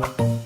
Ramon.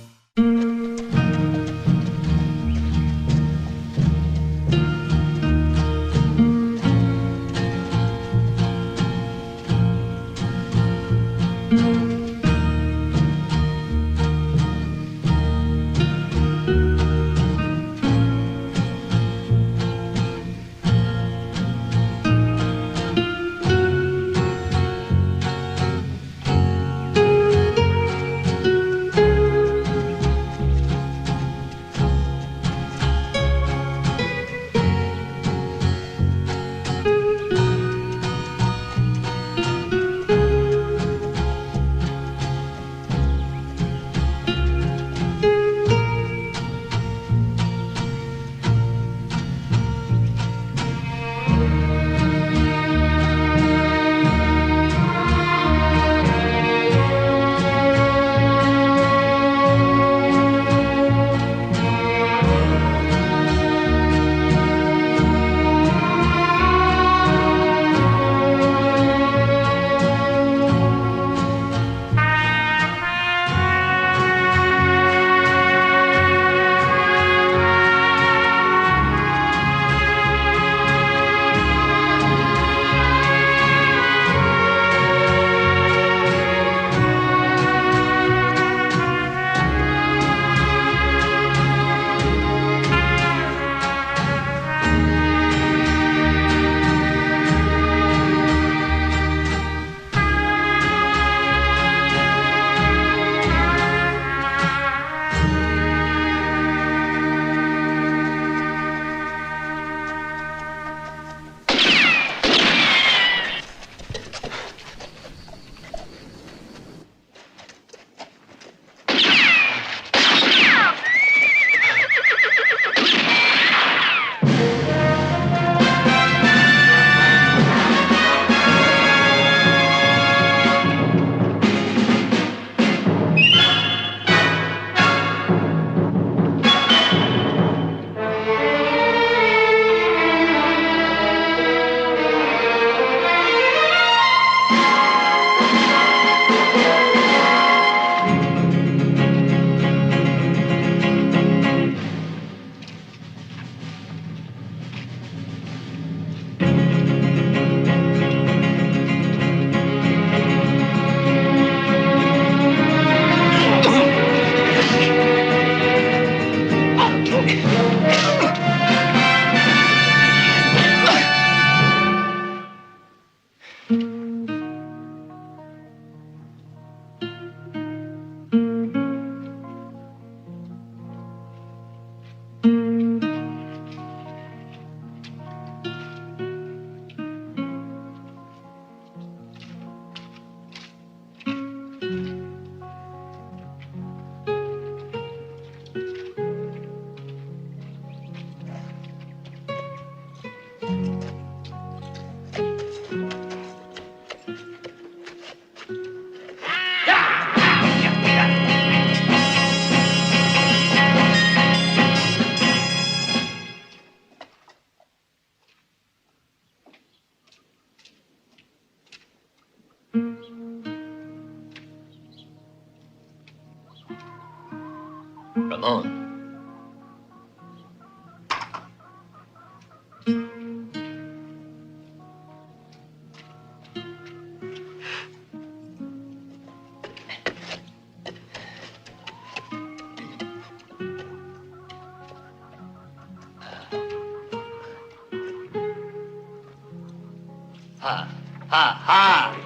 Ha, ha, ha!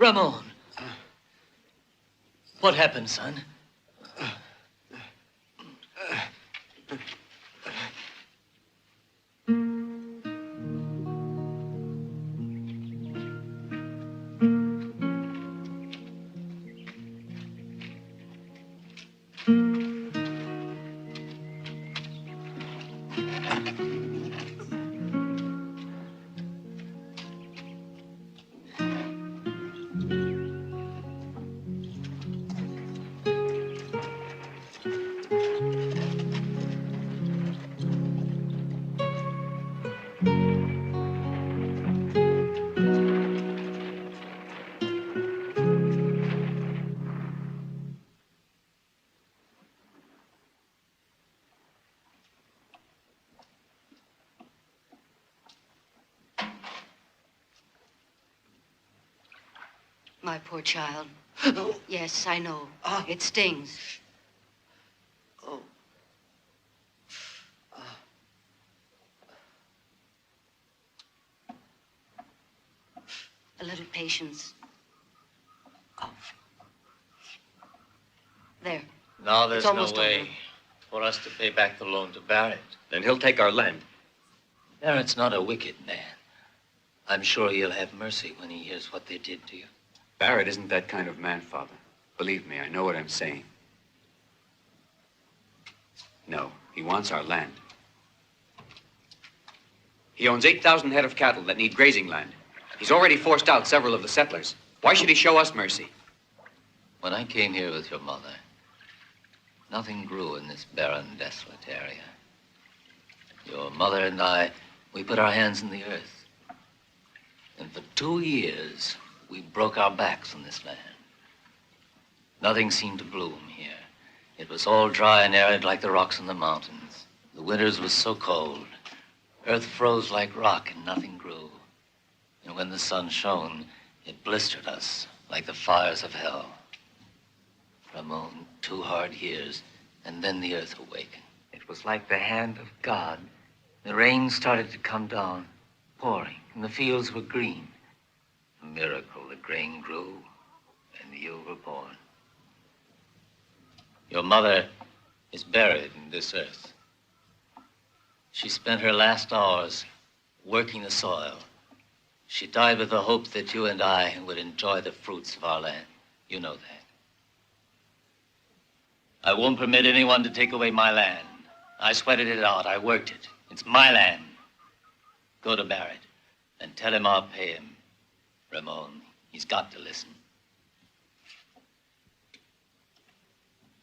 Ramon. What happened, son? My poor child. Yes, I know. It stings. Oh. A little patience. There. Now there's It's no almost way over. for us to pay back the loan to Barrett. Then he'll take our land. Barrett's not a wicked man. I'm sure he'll have mercy when he hears what they did to you. Barrett isn't that kind of man, Father. Believe me, I know what I'm saying. No, he wants our land. He owns 8,000 head of cattle that need grazing land. He's already forced out several of the settlers. Why should he show us mercy? When I came here with your mother, nothing grew in this barren, desolate area. Your mother and I, we put our hands in the earth. And for 2 years, we broke our backs on this land. Nothing seemed to bloom here. It was all dry and arid like the rocks in the mountains. The winters were so cold. Earth froze like rock and nothing grew. And when the sun shone, it blistered us like the fires of hell. Ramon, 2 hard years, and then the earth awakened. It was like the hand of God. The rain started to come down, pouring, and the fields were green. A miracle, the grain grew, and you were born. Your mother is buried in this earth. She spent her last hours working the soil. She died with the hope that you and I would enjoy the fruits of our land. You know that. I won't permit anyone to take away my land. I sweated it out. I worked it. It's my land. Go to Barrett and tell him I'll pay him. Ramon, he's got to listen.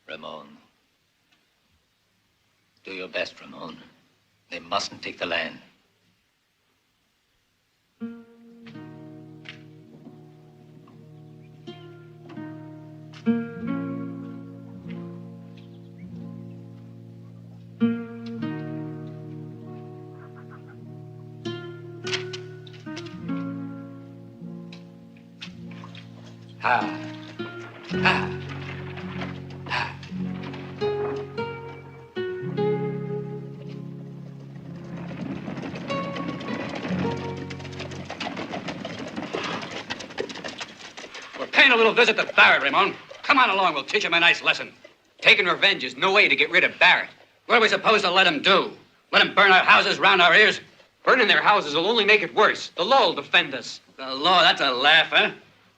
Ramon. Do your best, Ramon. They mustn't take the land. Ha. Ha. Ha. We're paying a little visit to Barrett, Ramon. Come on along, we'll teach him a nice lesson. Taking revenge is no way to get rid of Barrett. What are we supposed to let him do? Let him burn our houses round our ears? Burning their houses will only make it worse. The law will defend us. The law, that's a laugh, huh?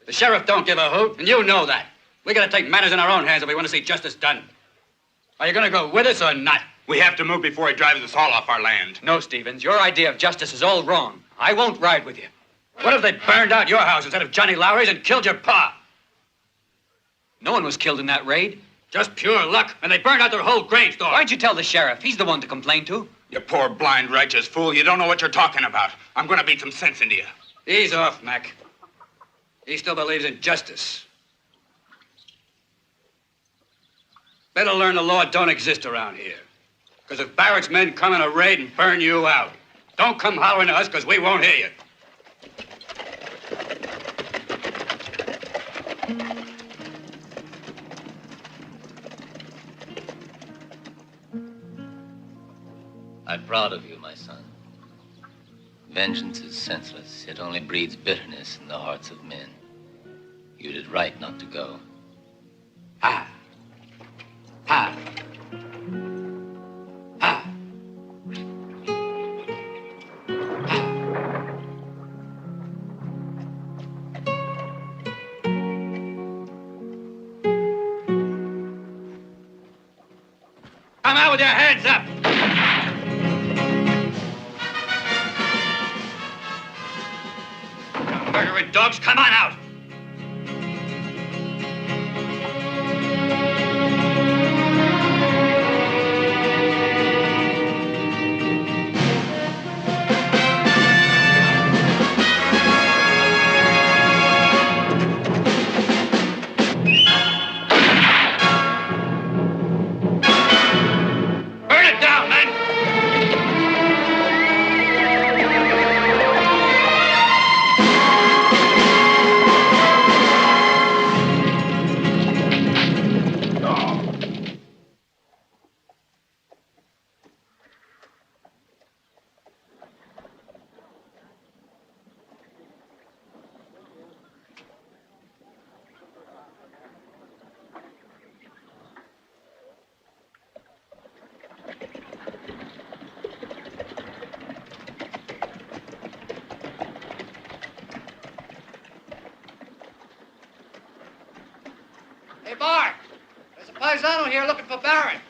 The sheriff don't give a hoot, and you know that. We gotta take matters in our own hands if we want to see justice done. Are you gonna go with us or not? We have to move before he drives us all off our land. No, Stevens, your idea of justice is all wrong. I won't ride with you. What if they burned out your house instead of Johnny Lowry's and killed your pa? No one was killed in that raid. Just pure luck, and they burned out their whole grain store. Why'd you tell the sheriff? He's the one to complain to. You poor, blind, righteous fool. You don't know what you're talking about. I'm going to beat some sense into you. Ease off, Mac. He still believes in justice. Better learn the law don't exist around here. Because if Barrett's men come in a raid and burn you out, don't come hollering to us because we won't hear you. I'm proud of you, my son. Vengeance is senseless. It only breeds bitterness in the hearts of men. You did right not to go. Ha. Ha. Ha. Come out with your hands up! You murdering dogs, come on out! Hey, Bart, there's a paisano here looking for Barrett.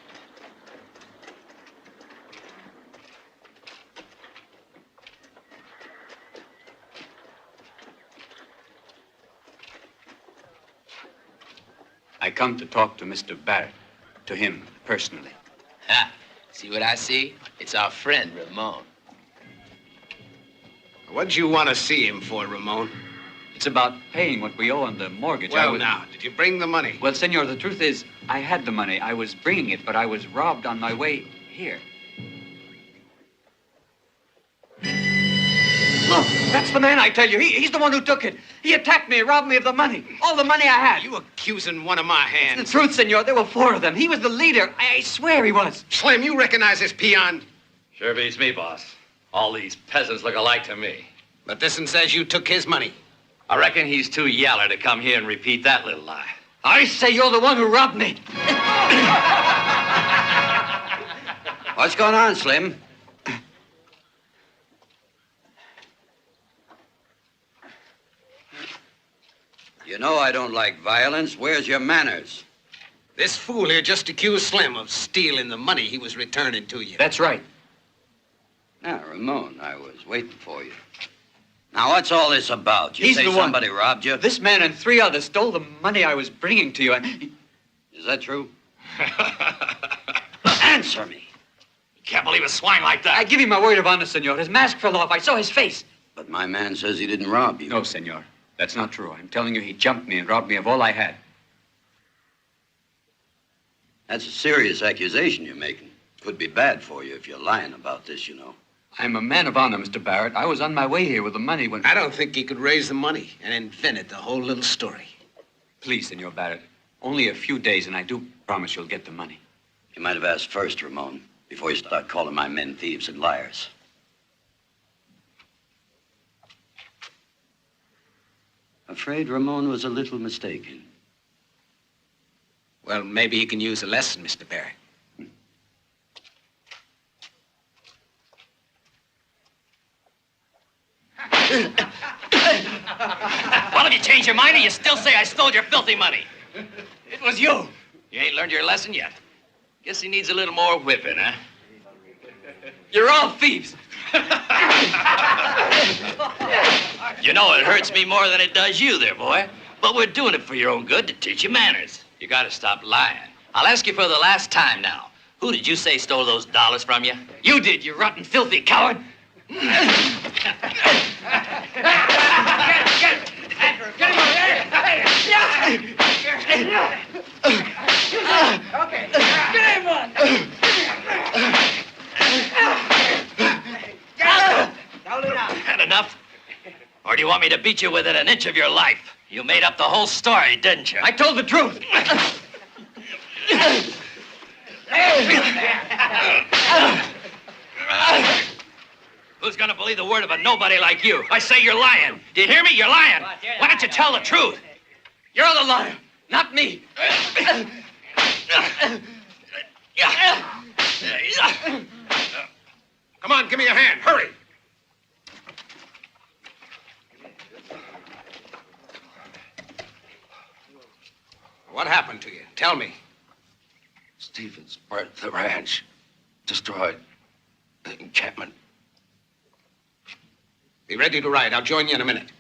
I come to talk to Mr. Barrett, to him personally. Ha! See what I see? It's our friend, Ramon. What'd you want to see him for, Ramon? It's about paying what we owe on the mortgage. Well, now, did you bring the money? Well, senor, the truth is, I had the money. I was bringing it, but I was robbed on my way here. Look, that's the man, I tell you. He's the one who took it. He attacked me, robbed me of the money. All the money I had. You accusing one of my hands? It's the truth, senor. There were 4 of them. He was the leader. I swear he was. Slim, you recognize this peon? Sure beats me, boss. All these peasants look alike to me. But this one says you took his money. I reckon he's too yaller to come here and repeat that little lie. I say you're the one who robbed me. What's going on, Slim? You know I don't like violence. Where's your manners? This fool here just accused Slim of stealing the money he was returning to you. That's right. Now, Ramon, I was waiting for you. Now, what's all this about? You He's say the one. somebody robbed you? This man and 3 others stole the money I was bringing to you, and... Is that true? Answer me. Can't believe a swine like that. I give you my word of honor, senor. His mask fell off. I saw his face. But my man says he didn't rob you. No, senor. That's not true. I'm telling you, he jumped me and robbed me of all I had. That's a serious accusation you're making. Could be bad for you if you're lying about this, you know. I'm a man of honor, Mr. Barrett. I was on my way here with the money when... I don't think he could raise the money and invented the whole little story. Please, Senor Barrett. Only a few days, and I do promise you'll get the money. You might have asked first, Ramon, before you start calling my men thieves and liars. Afraid Ramon was a little mistaken. Well, maybe he can use a lesson, Mr. Barrett. Well, if you change your mind, or you still say I stole your filthy money. It was you. You ain't learned your lesson yet. Guess he needs a little more whipping, huh? You're all thieves. You know, it hurts me more than it does you there, boy. But we're doing it for your own good, to teach you manners. You gotta stop lying. I'll ask you for the last time now. Who did you say stole those dollars from you? You did, you rotten, filthy coward. Get him over there! Okay, get him on! Had enough? Or do you want me to beat you within an inch of your life? You made up the whole story, didn't you? I told the truth. Who's gonna believe the word of a nobody like you? I say you're lying. Do you hear me? You're lying. Why don't you tell the truth? You're the liar, not me. Come on, give me a hand. Hurry. What happened to you? Tell me. Stevens burnt the ranch, destroyed the encampment. Be ready to ride. I'll join you in a minute.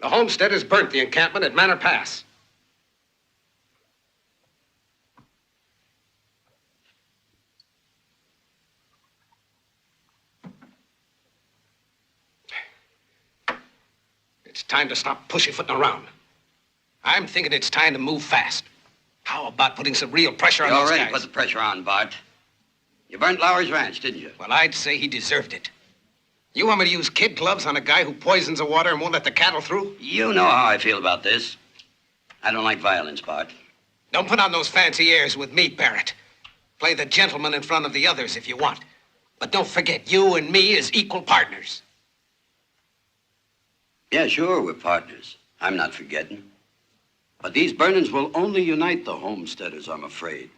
The homesteaders burnt the encampment at Manor Pass. It's time to stop pussyfooting around. I'm thinking it's time to move fast. How about putting some real pressure on You those already guys? put the pressure on, Bart. You burnt Lowry's ranch, didn't you? Well, I'd say he deserved it. You want me to use kid gloves on a guy who poisons the water and won't let the cattle through? You know how I feel about this. I don't like violence, Bart. Don't put on those fancy airs with me, Barrett. Play the gentleman in front of the others if you want. But don't forget, you and me is equal partners. Yeah, sure, we're partners. I'm not forgetting. But these burnings will only unite the homesteaders, I'm afraid.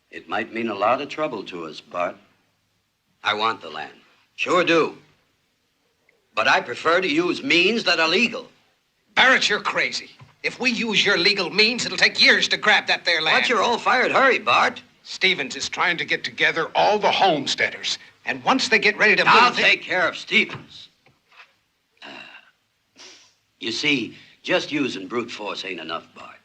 It might mean a lot of trouble to us, Bart. I want the land. Sure do. But I prefer to use means that are legal. Barrett, you're crazy. If we use your legal means, it'll take years to grab that there land. What's your all-fired hurry, Bart? Stevens is trying to get together all the homesteaders. And once they get ready to I'll move... take care of Stevens. You see, just using brute force ain't enough, Bart.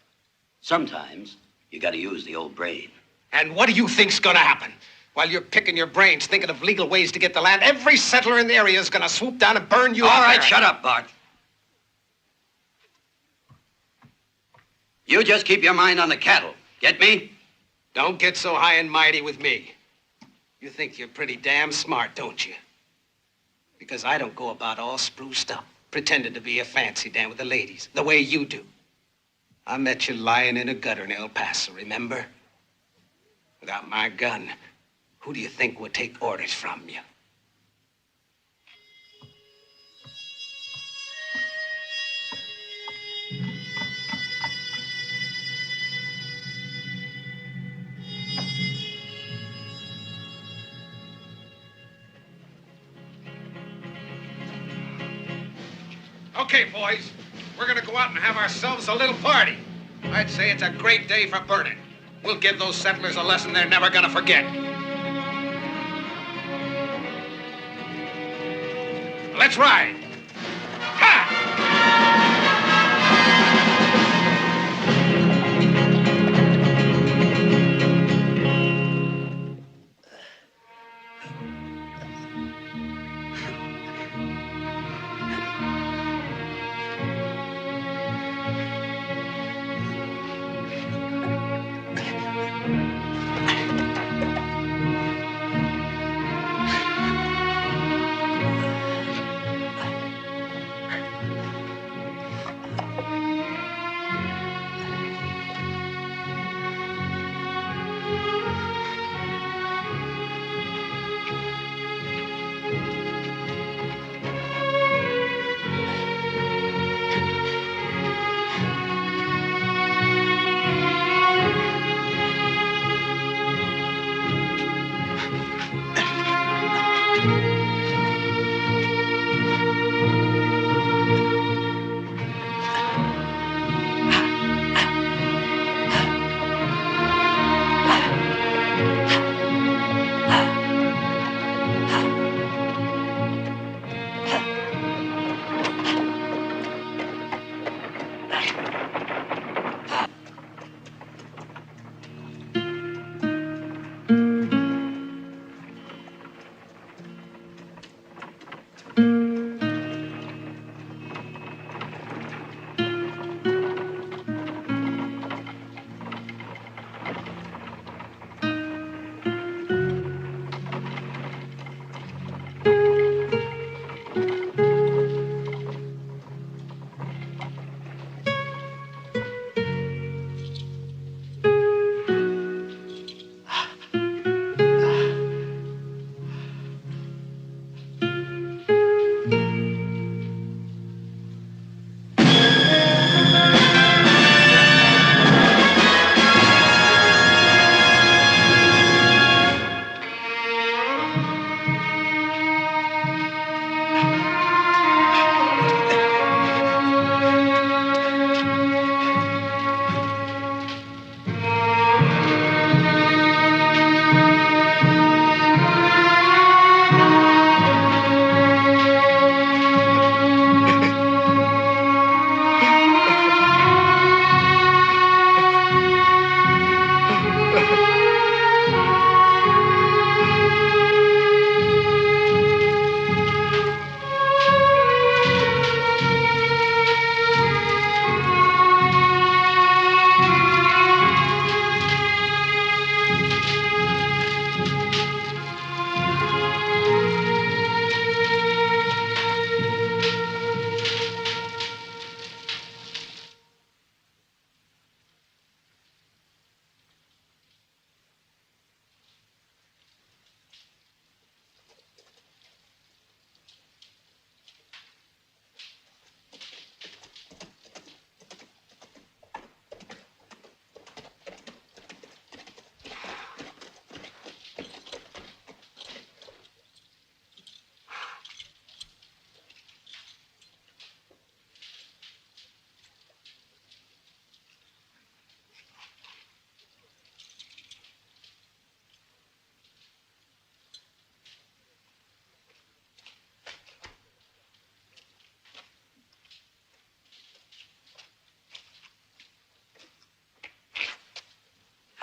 Sometimes you gotta use the old brain. And what do you think's gonna happen? While you're picking your brains, thinking of legal ways to get the land, every settler in the area is gonna swoop down and burn you All out. right, Barrett. shut up, Bart. You just keep your mind on the cattle. Get me? Don't get so high and mighty with me. You think you're pretty damn smart, don't you? Because I don't go about all spruced up, pretending to be a fancy dan with the ladies, the way you do. I met you lying in a gutter in El Paso, remember? Without my gun, who do you think would take orders from you? Okay, boys, we're gonna go out and have ourselves a little party. I'd say it's a great day for burning. We'll give those settlers a lesson they're never gonna forget. Let's ride.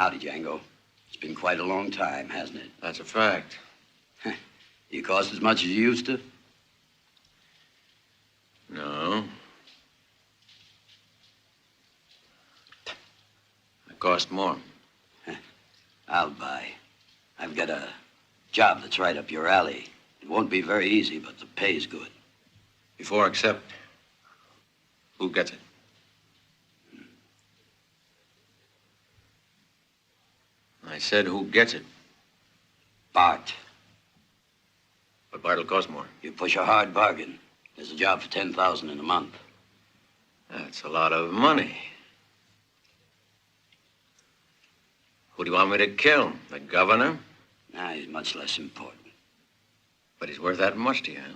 Howdy, Django. It's been quite a long time, hasn't it? That's a fact. You cost as much as you used to? No. I cost more. I'll buy. I've got a job that's right up your alley. It won't be very easy, but the pay's good. Before I accept, who gets it? I said, who gets it? Bart. But Bart'll cost more. You push a hard bargain. There's a job for $10,000 in a month. That's a lot of money. Who do you want me to kill? The governor? Nah, he's much less important. But he's worth that much to you, huh?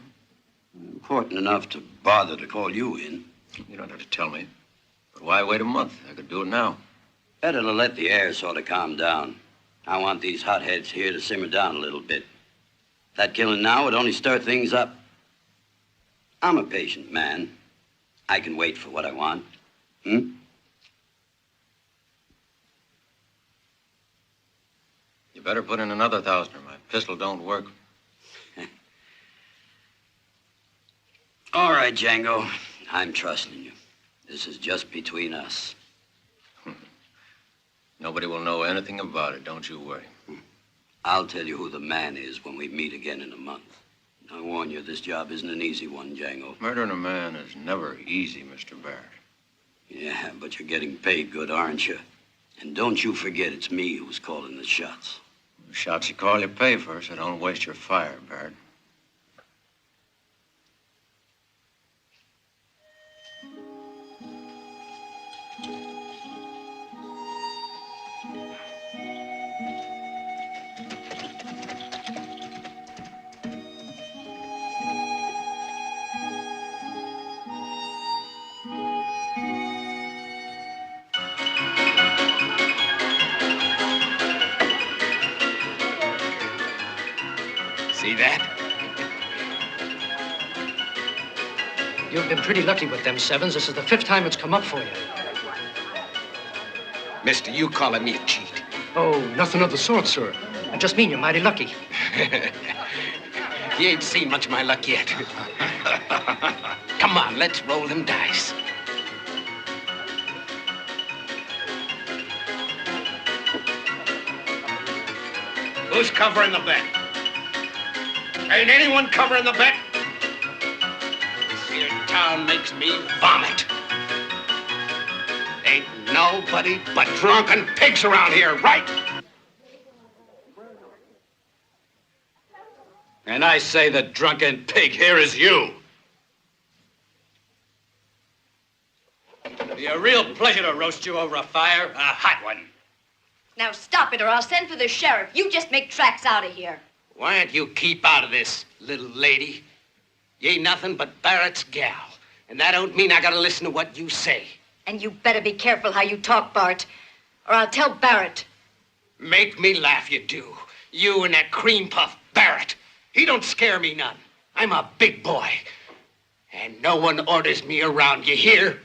Important enough to bother to call you in. You don't have to tell me. But why wait a month? I could do it now. Better to let the air sort of calm down. I want these hotheads here to simmer down a little bit. That killing now would only stir things up. I'm a patient man. I can wait for what I want. Hmm? You better put in another 1,000 or my pistol don't work. All right, Django. I'm trusting you. This is just between us. Nobody will know anything about it, don't you worry. I'll tell you who the man is when we meet again in a month. I warn you, this job isn't an easy one, Django. Murdering a man is never easy, Mr. Barrett. Yeah, but you're getting paid good, aren't you? And don't you forget it's me who's calling the shots. The shots you call, you pay for, so don't waste your fire, Barrett. See that? You've been pretty lucky with them sevens. This is the 5th time it's come up for you. Mister, you calling me a cheat? Oh, nothing of the sort, sir. I just mean you're mighty lucky. You ain't seen much of my luck yet. Come on, let's roll them dice. Who's covering the bet? Ain't anyone covering the bet? This here town makes me vomit. Ain't nobody but drunken pigs around here, right? And I say the drunken pig here is you. It'll be a real pleasure to roast you over a fire, a hot one. Now stop it or I'll send for the sheriff. You just make tracks out of here. Why don't you keep out of this, little lady? You ain't nothing but Barrett's gal. And that don't mean I gotta listen to what you say. And you better be careful how you talk, Bart, or I'll tell Barrett. Make me laugh, you do. You and that cream puff Barrett. He don't scare me none. I'm a big boy. And no one orders me around, you hear?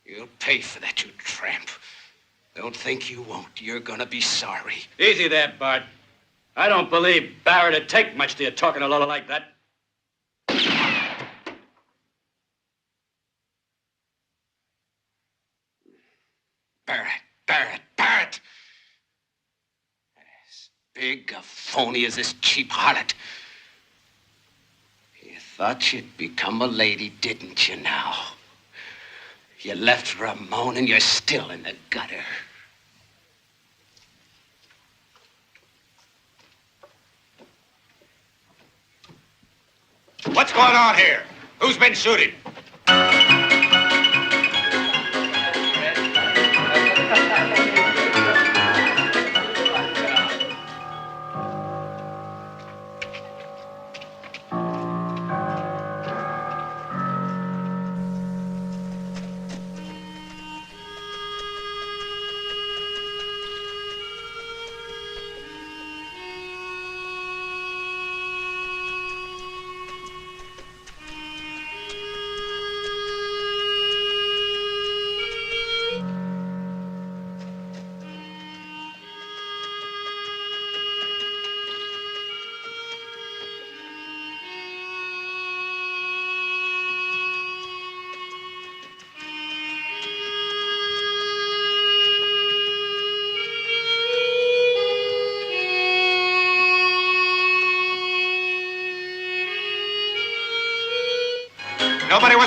You'll pay for that, you tramp. Don't think you won't. You're gonna be sorry. Easy there, Bart. I don't believe Barrett'd take much to you talking to Lola like that. Barrett. As big a phony as this cheap harlot. You thought you'd become a lady, didn't you now? You left Ramon and you're still in the gutter. What's going on here? Who's been shooting?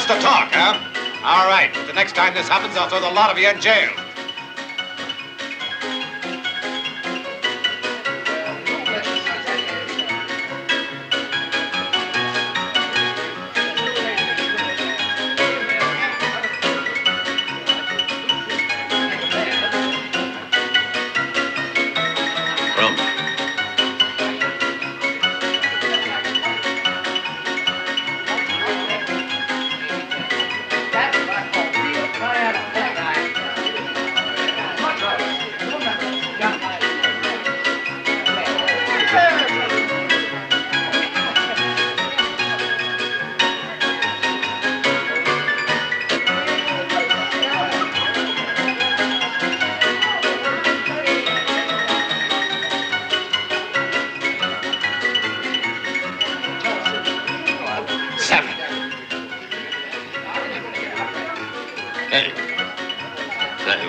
wants to talk, huh? All right. The next time this happens, I'll throw the lot of you in jail.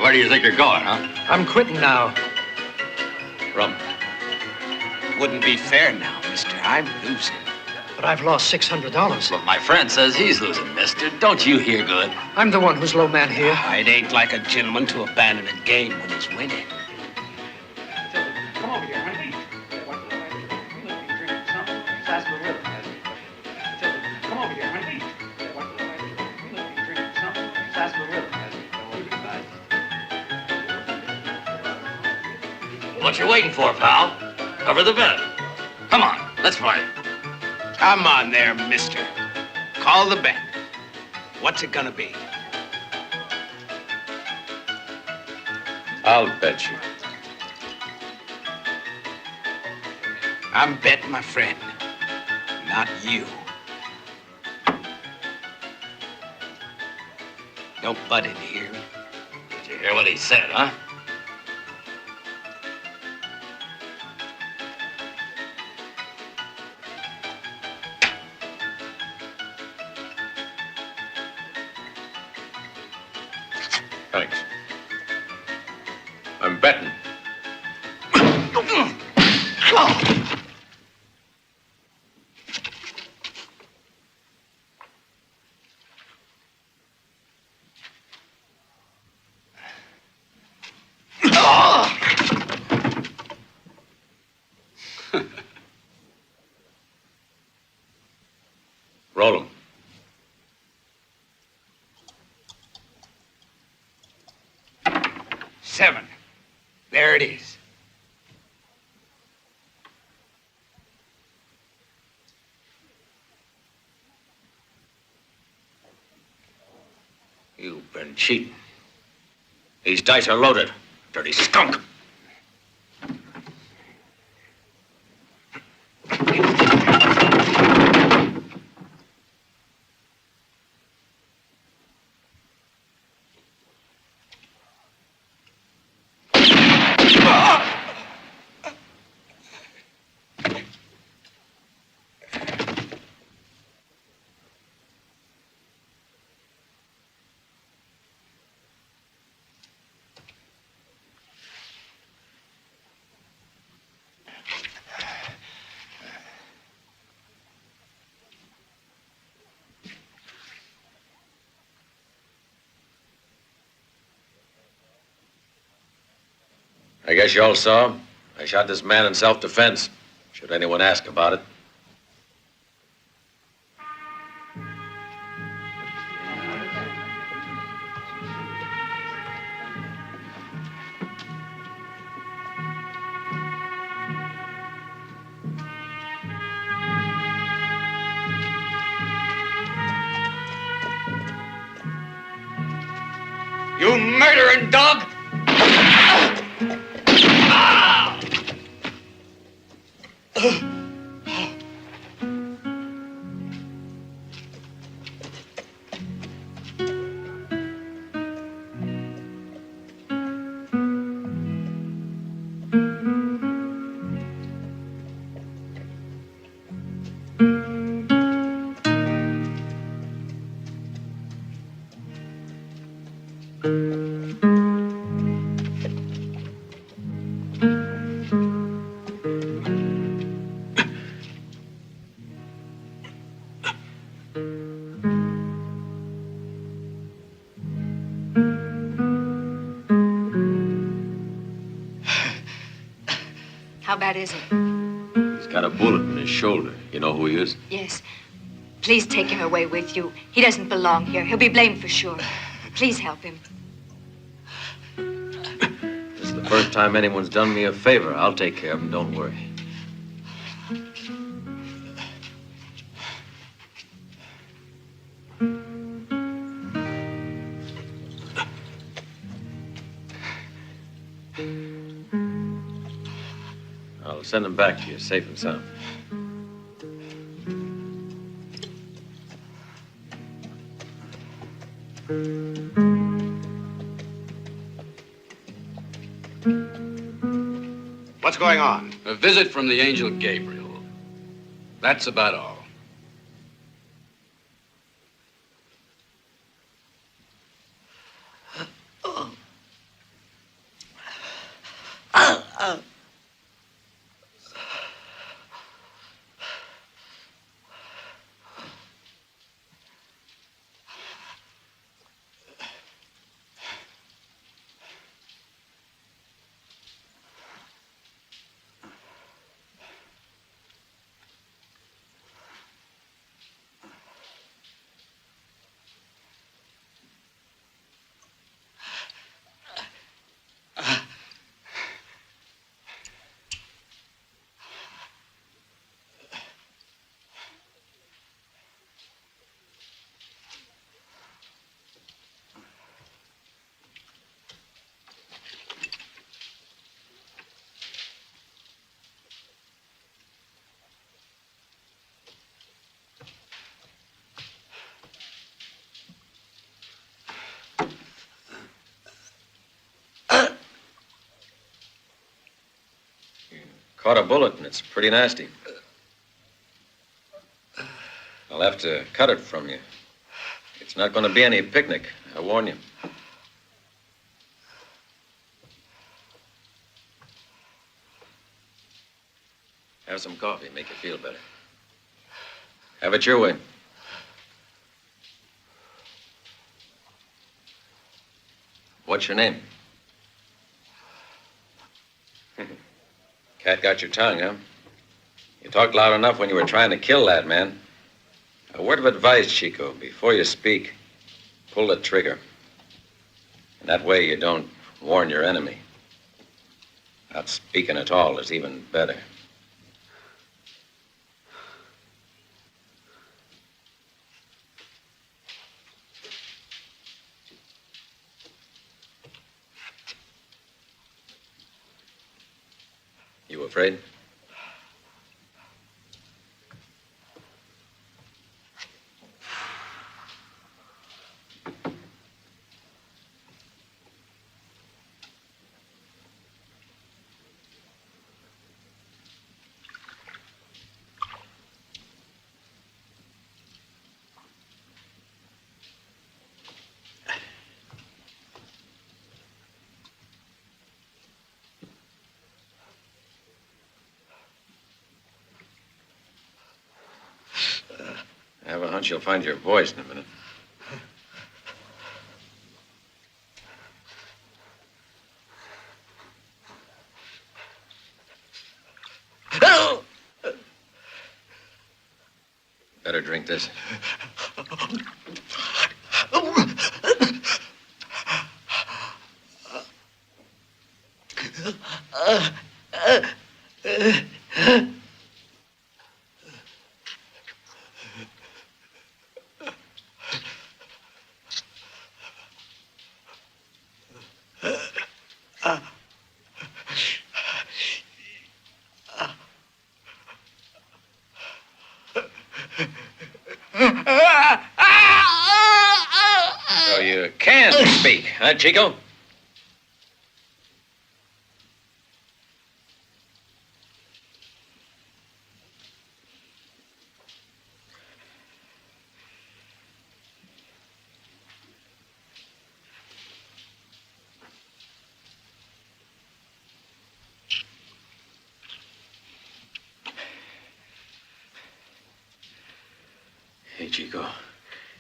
Where do you think you're going, huh? I'm quitting now. Rum. Wouldn't be fair now, mister. I'm losing. But I've lost $600. But my friend says he's losing, mister. Don't you hear good? I'm the one who's low man here. It ain't like a gentleman to abandon a game when he's winning. Come over here, honey. Come over here, honey. What you waiting for, pal? Cover the bed. Come on, let's play. Come on there, mister. Call the bet. What's it gonna be? I'll bet you. I'm betting my friend, not you. Don't butt in here. Did you hear what he said, huh? Thanks. I'm betting. Roll 'em. Seven. There it is. You've been cheating. These dice are loaded. Dirty skunk. I guess you all saw. I shot this man in self-defense. Should anyone ask about it. You murdering dog! How bad is it? He's got a bullet in his shoulder. You know who he is? Yes. Please take him away with you. He doesn't belong here. He'll be blamed for sure. Please help him. This is the first time anyone's done me a favor. I'll take care of him, don't worry. I'll send him back to you, safe and sound. What's going on? A visit from the angel Gabriel. That's about all. Caught a bullet, and it's pretty nasty. I'll have to cut it from you. It's not going to be any picnic, I warn you. Have some coffee, make you feel better. Have it your way. What's your name? Cat got your tongue, huh? You talked loud enough when you were trying to kill that man. A word of advice, Chico. Before you speak, pull the trigger. And that way you don't warn your enemy. Not speaking at all is even better. You afraid? I have a hunch you'll find your voice in a minute. Better drink this. So you can speak, huh, Chico? Hey, Chico,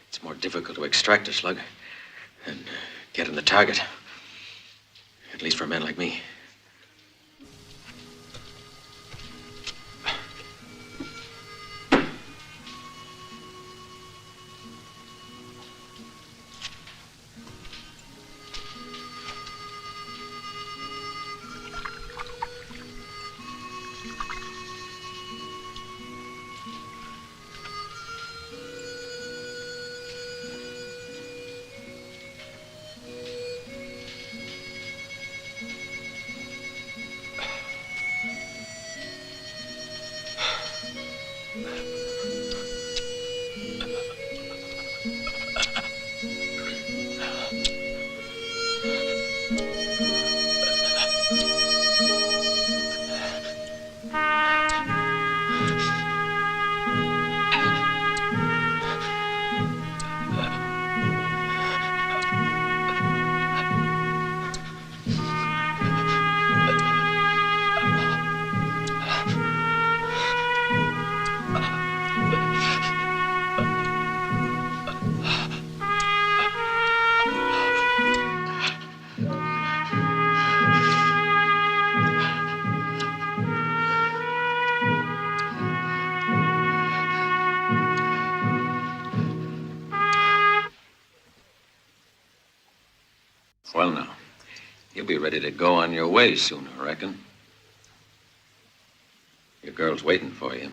it's more difficult to extract a slug than get in the target. At least for men like me. ready to go on your way soon, I reckon. Your girl's waiting for you.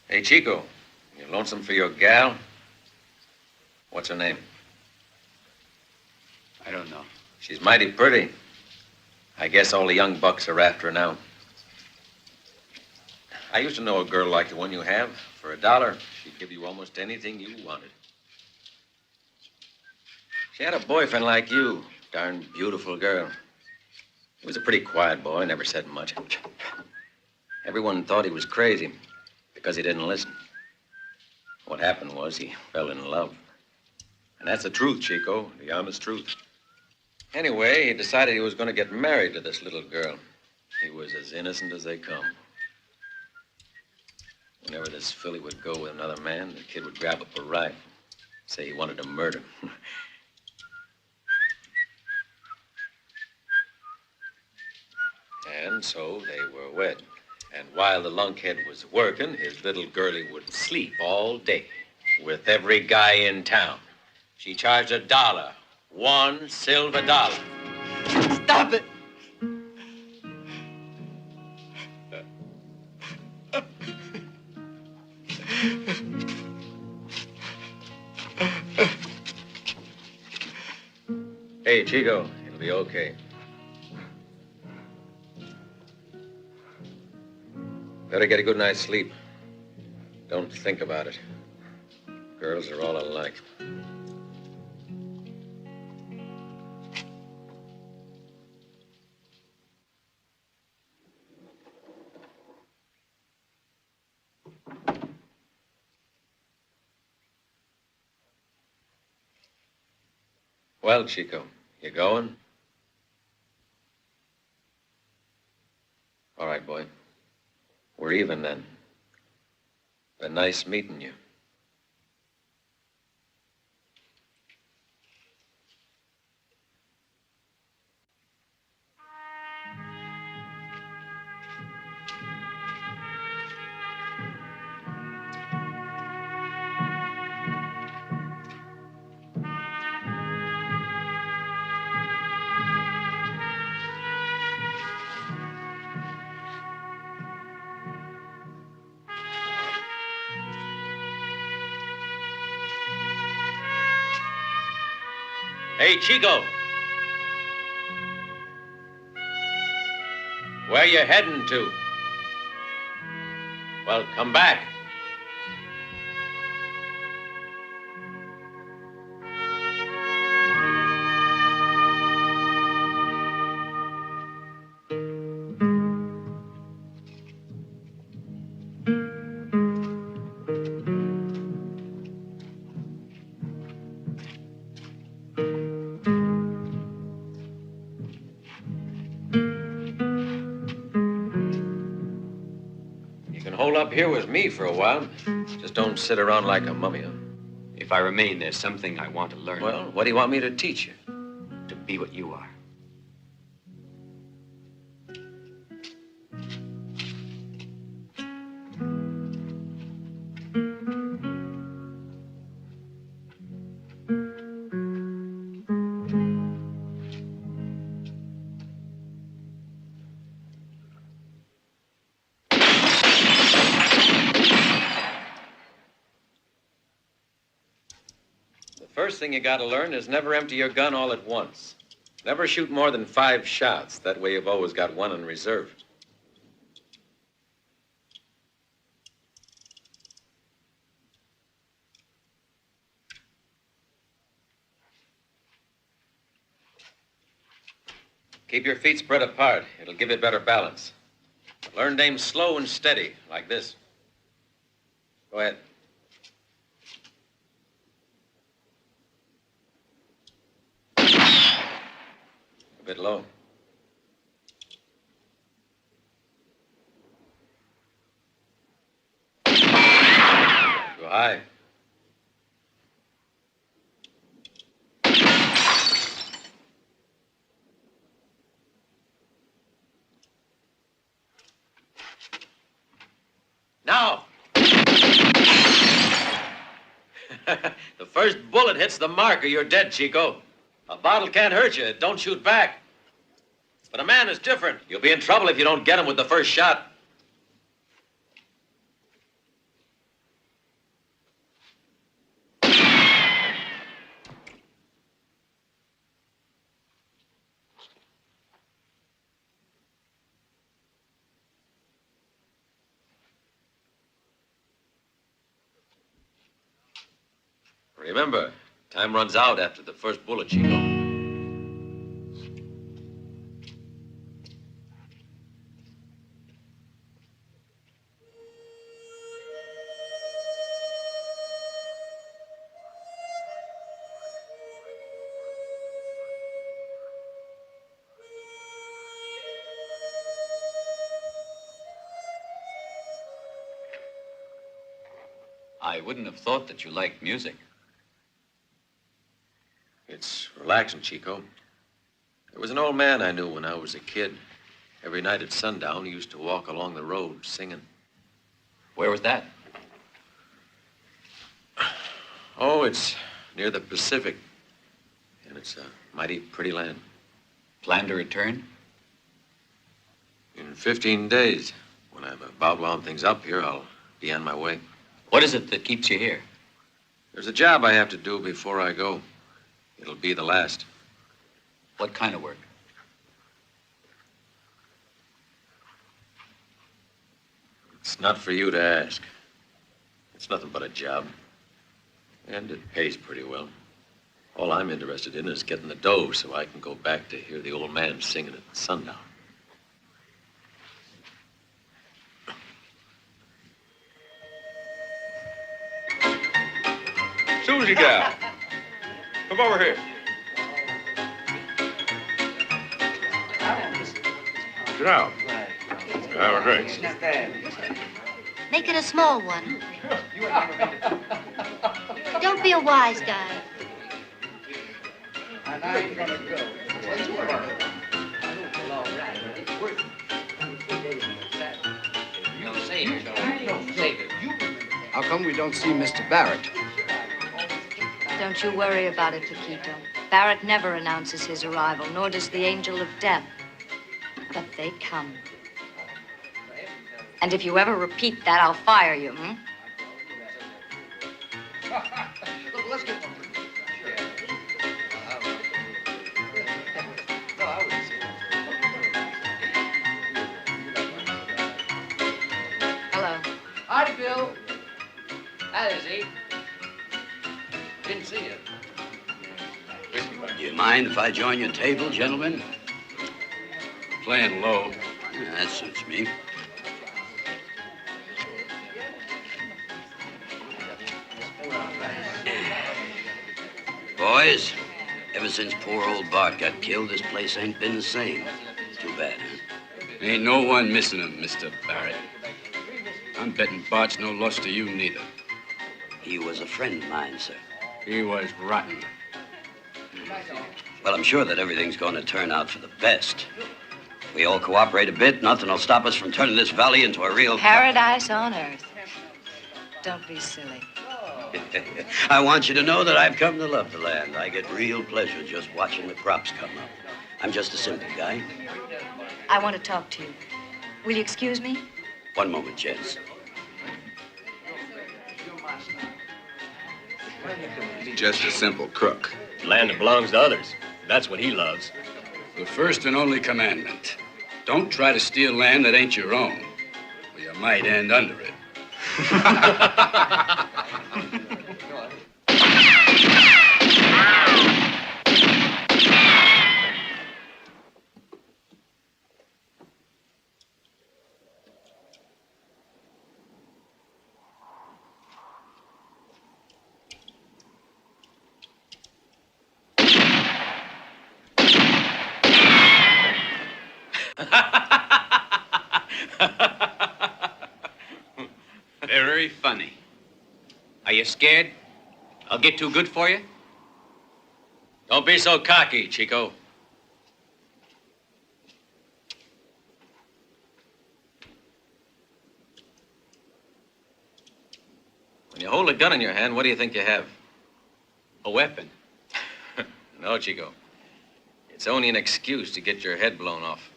Hey, Chico, you lonesome for your gal? What's her name? I don't know. She's mighty pretty. I guess all the young bucks are after her now. I used to know a girl like the one you have. For $1, she'd give you almost anything you wanted. She had a boyfriend like you. Darn beautiful girl. He was a pretty quiet boy, never said much. Everyone thought he was crazy because he didn't listen. What happened was he fell in love. And that's the truth, Chico, the honest truth. Anyway, he decided he was going to get married to this little girl. He was as innocent as they come. Whenever this filly would go with another man, the kid would grab up a rifle, say he wanted to murder. And so they were wed. And while the lunkhead was working, his little girlie would sleep all day with every guy in town. She charged $1, $1 silver. Stop it! Hey, Chico, it'll be okay. Better get a good night's sleep. Don't think about it. Girls are all alike. Well, Chico, you going? All right, boy. We're even then. Been nice meeting you. Hey, Chico. Where you heading to? Well, come back. Hold up here with me for a while. Just don't sit around like a mummy, huh? If I remain, there's something I want to learn. Well, what do you want me to teach you? To be what you are. First thing you gotta learn is never empty your gun all at once. Never shoot more than 5 shots. That way you've always got one in reserve. Keep your feet spread apart. It'll give you better balance. Learn to aim slow and steady, like this. Go ahead. A bit low. Go high. Now! The first bullet hits the mark or you're dead, Chico. A bottle can't hurt you. Don't shoot back. But a man is different. You'll be in trouble if you don't get him with the first shot. Remember, time runs out after the first bullet, Chico. I wouldn't have thought that you liked music. It's relaxing, Chico. There was an old man I knew when I was a kid. Every night at sundown, he used to walk along the road singing. Where was that? Oh, it's near the Pacific. And it's a mighty pretty land. Plan to return? In 15 days. When I've about wound things up here, I'll be on my way. What is it that keeps you here? There's a job I have to do before I go. It'll be the last. What kind of work? It's not for you to ask. It's nothing but a job. And it pays pretty well. All I'm interested in is getting the dough so I can go back to hear the old man singing at sundown. Susie gal, come over here. Sit down. Have a drink. Make it a small one. Don't be a wise guy. And I ain't gonna go. How come we don't see Mr. Barrett? Don't you worry about it, Paquito. Barrett never announces his arrival, nor does the Angel of Death. But they come. And if you ever repeat that, I'll fire you, hmm? Look, let's get one. Hello. Howdy, Bill. That is he. Didn't see you. Do you mind if I join your table, gentlemen? Playing low. Yeah, that suits me. Boys, ever since poor old Bart got killed, this place ain't been the same. Too bad, huh? Ain't no one missing him, Mr. Barrett. I'm betting Bart's no loss to you neither. He was a friend of mine, sir. He was rotten. Well, I'm sure that everything's going to turn out for the best. If we all cooperate a bit, nothing will stop us from turning this valley into a real... Paradise on earth. Don't be silly. I want you to know that I've come to love the land. I get real pleasure just watching the crops come up. I'm just a simple guy. I want to talk to you. Will you excuse me? One moment, gents. Just a simple crook. Land that belongs to others. That's what he loves. The first and only commandment. Don't try to steal land that ain't your own, or you might end under it. Very funny. Are you scared? I'll get too good for you? Don't be so cocky, Chico. When you hold a gun in your hand, what do you think you have? A weapon. No, Chico. It's only an excuse to get your head blown off.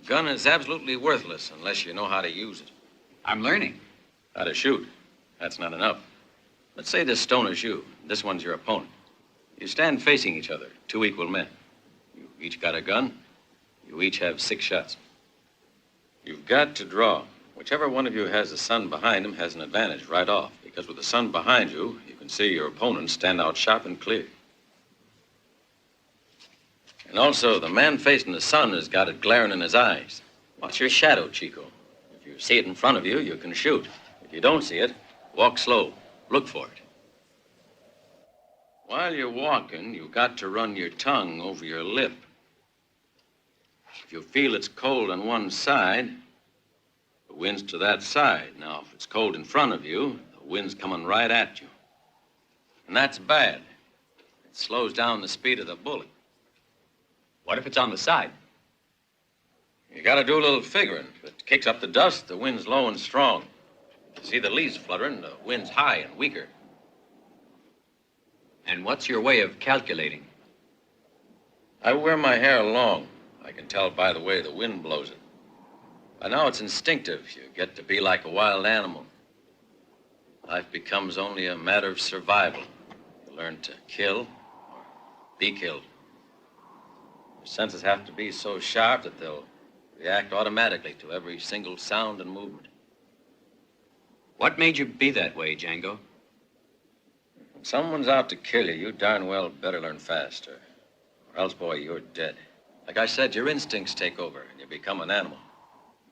A gun is absolutely worthless unless you know how to use it. I'm learning. How to shoot. That's not enough. Let's say this stoner's you. This one's your opponent. You stand facing each other, two equal men. You each got a gun. You each have 6 shots. You've got to draw. Whichever one of you has the sun behind him has an advantage right off, because with the sun behind you, you can see your opponent stand out sharp and clear. And also, the man facing the sun has got it glaring in his eyes. Watch your shadow, Chico. If you see it in front of you, you can shoot. If you don't see it, walk slow. Look for it. While you're walking, you've got to run your tongue over your lip. If you feel it's cold on one side, the wind's to that side. Now, if it's cold in front of you, the wind's coming right at you. And that's bad. It slows down the speed of the bullet. What if it's on the side? You gotta do a little figuring. If it kicks up the dust, the wind's low and strong. You see the leaves fluttering, the wind's high and weaker. And what's your way of calculating? I wear my hair long. I can tell by the way the wind blows it. By now it's instinctive. You get to be like a wild animal. Life becomes only a matter of survival. You learn to kill or be killed. Your senses have to be so sharp that they'll react automatically to every single sound and movement. What made you be that way, Django? When someone's out to kill you, you darn well better learn faster. Or else, boy, you're dead. Like I said, your instincts take over and you become an animal.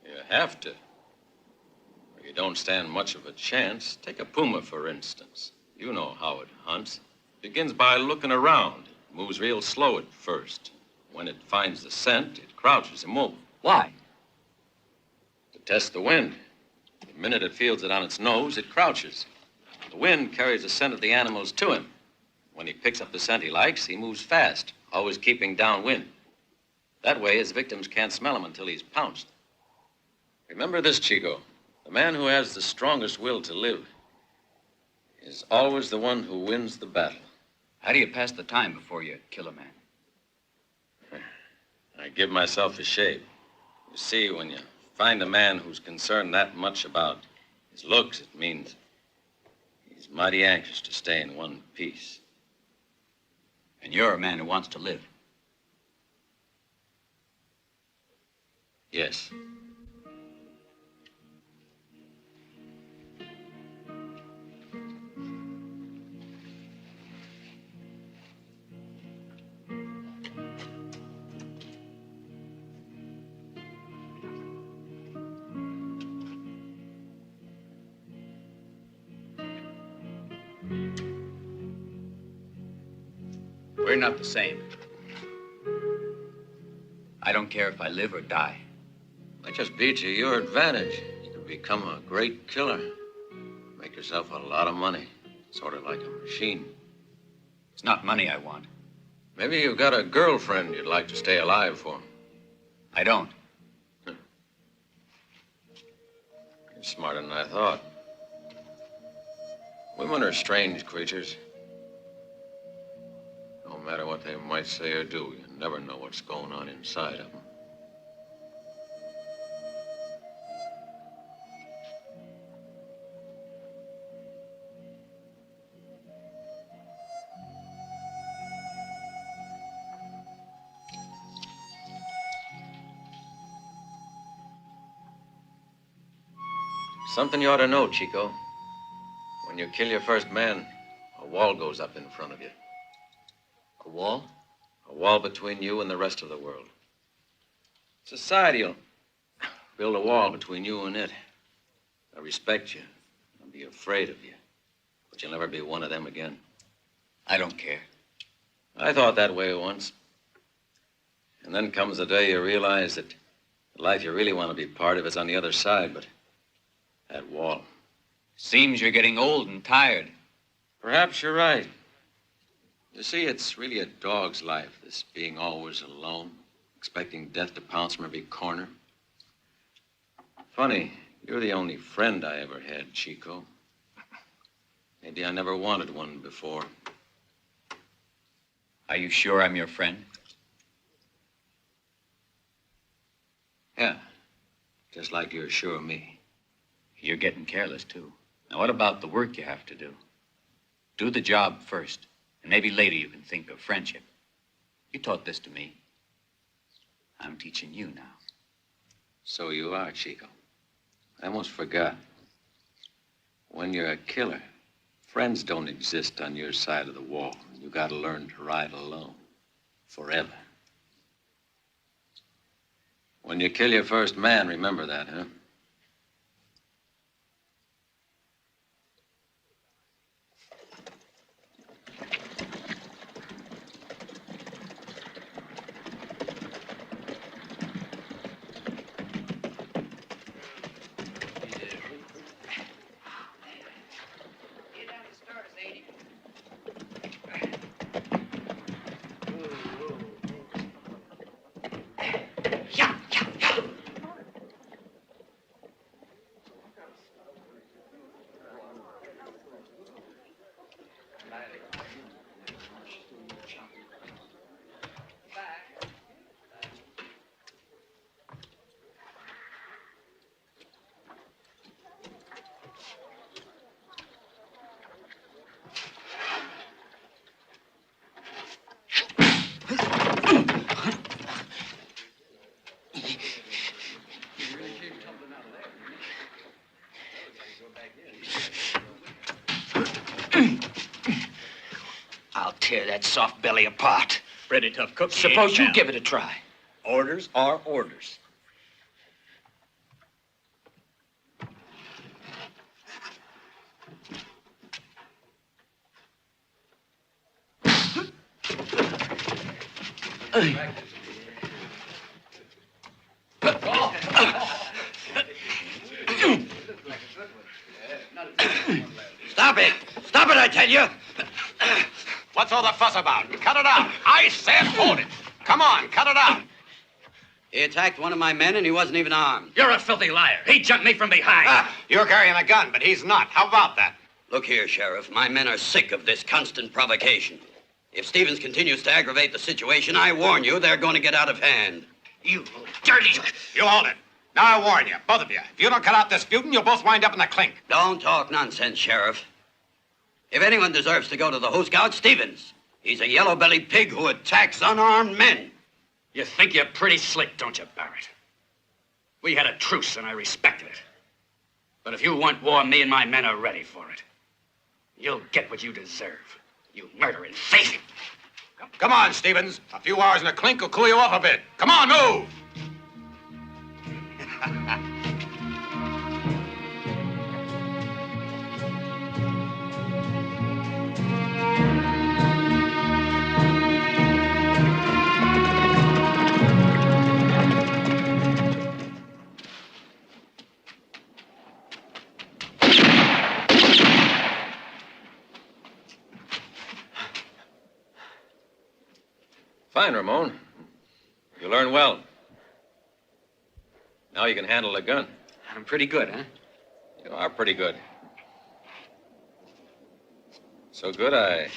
You have to. Or you don't stand much of a chance. Take a puma, for instance. You know how it hunts. It begins by looking around. It moves real slow at first. When it finds the scent, it crouches immobile. Why? To test the wind. The minute it feels it on its nose, it crouches. The wind carries the scent of the animals to him. When he picks up the scent he likes, he moves fast, always keeping downwind. That way, his victims can't smell him until he's pounced. Remember this, Chico. The man who has the strongest will to live is always the one who wins the battle. How do you pass the time before you kill a man? I give myself a shave. You see, when you find a man who's concerned that much about his looks, it means he's mighty anxious to stay in one piece. And you're a man who wants to live. Yes. We're not the same. I don't care if I live or die. I just beat you your advantage. You can become a great killer. Make yourself a lot of money. Sort of like a machine. It's not money I want. Maybe you've got a girlfriend you'd like to stay alive for. I don't. You're smarter than I thought. Women are strange creatures. No matter what they might say or do, you never know what's going on inside of them. Something you ought to know, Chico. When you kill your first man, a wall goes up in front of you. A wall? A wall between you and the rest of the world. Society will build a wall between you and it. They'll respect you. They'll be afraid of you. But you'll never be one of them again. I don't care. I thought that way once. And then comes the day you realize that the life you really want to be part of is on the other side, but that wall. Seems you're getting old and tired. Perhaps you're right. You see, it's really a dog's life, this being always alone, expecting death to pounce from every corner. Funny, you're the only friend I ever had, Chico. Maybe I never wanted one before. Are you sure I'm your friend? Yeah, just like you're sure of me. You're getting careless, too. Now, what about the work you have to do? Do the job first, and maybe later you can think of friendship. You taught this to me. I'm teaching you now. So you are, Chico. I almost forgot. When you're a killer, friends don't exist on your side of the wall. You gotta learn to ride alone. Forever. When you kill your first man, remember that, huh? I'll tear that soft belly apart. Pretty tough cookie. Suppose you give it a try. Orders are orders. Stop it! Stop it, I tell you! What's all the fuss about? Cut it out. I said hold it. Come on, cut it out. He attacked one of my men and he wasn't even armed. You're a filthy liar. He jumped me from behind. You're carrying a gun, but he's not. How about that? Look here, Sheriff. My men are sick of this constant provocation. If Stevens continues to aggravate the situation, I warn you, they're going to get out of hand. You dirty... You hold it. Now I warn you, both of you. If you don't cut out this feuding, you'll both wind up in the clink. Don't talk nonsense, Sheriff. If anyone deserves to go to the Who Scout, Stevens. He's a yellow-bellied pig who attacks unarmed men. You think you're pretty slick, don't you, Barrett? We had a truce, and I respected it. But if you want war, me and my men are ready for it. You'll get what you deserve, you murdering thief. Come on, Stevens. A few hours in the clink will cool you off a bit. Come on, move! Fine, Ramon. You learn well. Now you can handle a gun. I'm pretty good, huh? You are pretty good. So good, I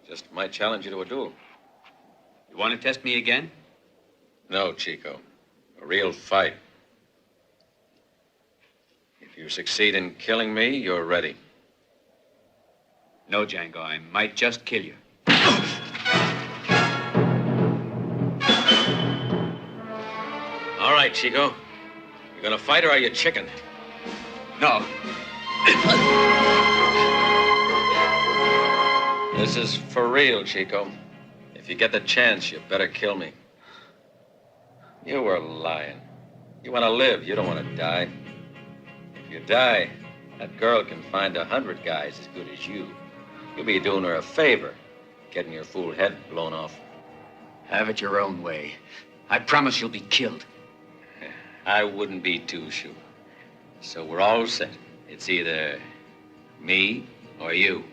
just might challenge you to a duel. You want to test me again? No, Chico. A real fight. If you succeed in killing me, you're ready. No, Django, I might just kill you. All right, Chico. You gonna fight or are you chicken? No. This is for real, Chico. If you get the chance, you better kill me. You were lying. You want to live. You don't want to die. If you die, that girl can find 100 guys as good as you. You'll be doing her a favor, getting your fool head blown off. Have it your own way. I promise you'll be killed. I wouldn't be too sure. So we're all set. It's either me or you.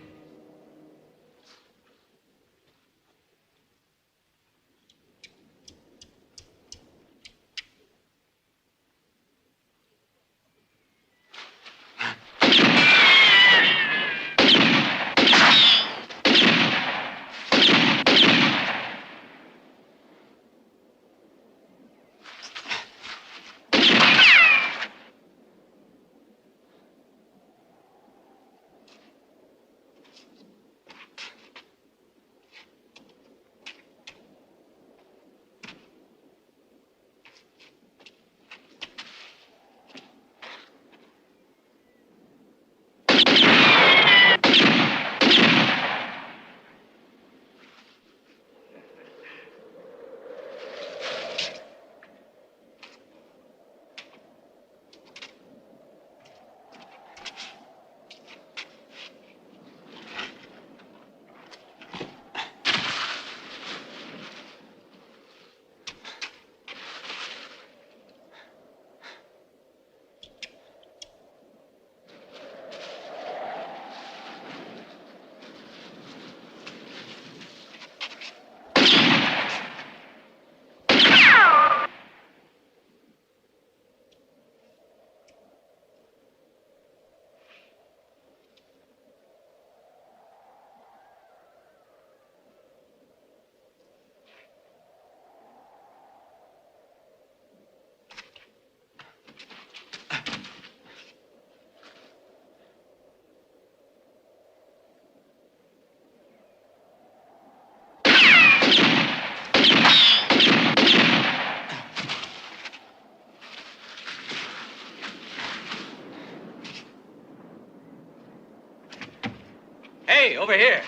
Hey, over here.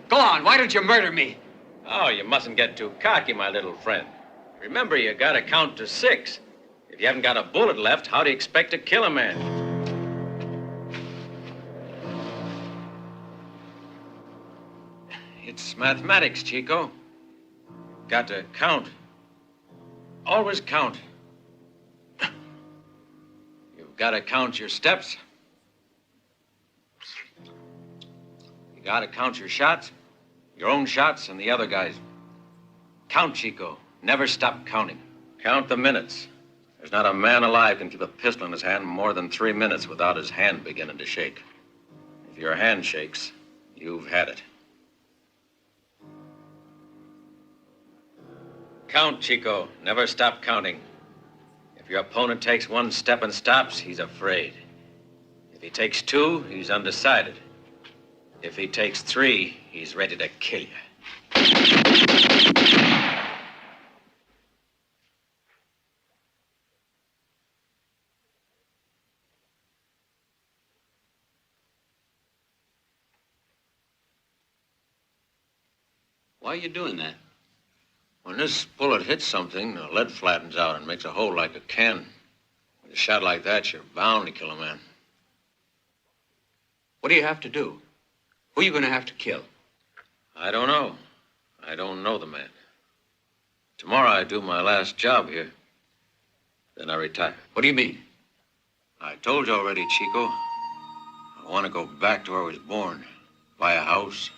Go on, why don't you murder me? Oh, you mustn't get too cocky, my little friend. Remember, you gotta count to 6. If you haven't got a bullet left, how do you expect to kill a man? It's mathematics, Chico. Got to count. Always count. You've got to count your steps. You got to count your shots, your own shots and the other guys. Count, Chico. Never stop counting. Count the minutes. There's not a man alive can keep a pistol in his hand more than 3 minutes without his hand beginning to shake. If your hand shakes, you've had it. Count, Chico. Never stop counting. If your opponent takes 1 step and stops, he's afraid. If he takes 2, he's undecided. If he takes 3, he's ready to kill you. Why are you doing that? When this bullet hits something, the lead flattens out and makes a hole like a can. With a shot like that, you're bound to kill a man. What do you have to do? Who are you going to have to kill? I don't know. I don't know the man. Tomorrow I do my last job here. Then I retire. What do you mean? I told you already, Chico. I want to go back to where I was born. Buy a house,